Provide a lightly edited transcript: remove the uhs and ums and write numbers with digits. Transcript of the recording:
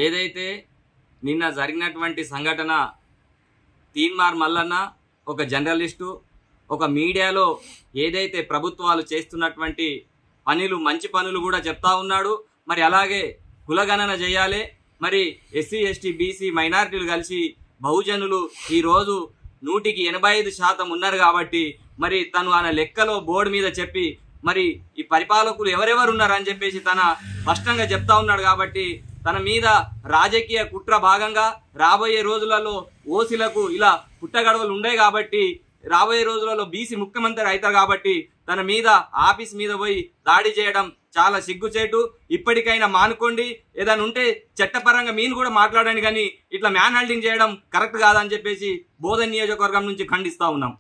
ఏదైతే నిన్న జరిగినటువంటి సంఘటన తీన్మార్ మల్లన్న ఒక జర్నలిస్టు ఒక మీడియాలో ఏదైతే ప్రభుత్వాలు చేస్తున్నటువంటి పనులు మంచి పనులు కూడా చెప్తా ఉన్నాడు. మరి అలాగే కులగణన చేయాలి, మరి ఎస్సీ ఎస్టీ బీసీ మైనారిటీలు కలిసి బహుజనులు ఈరోజు 100% ఉన్నారు కాబట్టి మరి తను ఆయన లెక్కలో బోర్డు మీద చెప్పి మరి ఈ పరిపాలకులు ఎవరెవరు ఉన్నారని చెప్పేసి తన స్పష్టంగా చెప్తా ఉన్నాడు. కాబట్టి తన మీద రాజకీయ కుట్ర భాగంగా రాబోయే రోజులలో ఓసీలకు ఇలా పుట్టగడవలు ఉండే కాబట్టి రాబోయే రోజులలో బీసీ ముఖ్యమంత్రి అవుతారు కాబట్టి తన మీద ఆఫీస్ మీద పోయి దాడి చేయడం చాలా సిగ్గుచేటు. ఇప్పటికైనా మానుకోండి, ఏదైనా ఉంటే చట్టపరంగా మీరు కూడా మాట్లాడండి, కానీ ఇట్లా మ్యాన్ హోల్డింగ్ చేయడం కరెక్ట్ కాదని చెప్పేసి బోధన్ నియోజకవర్గం నుంచి ఖండిస్తా ఉన్నాం.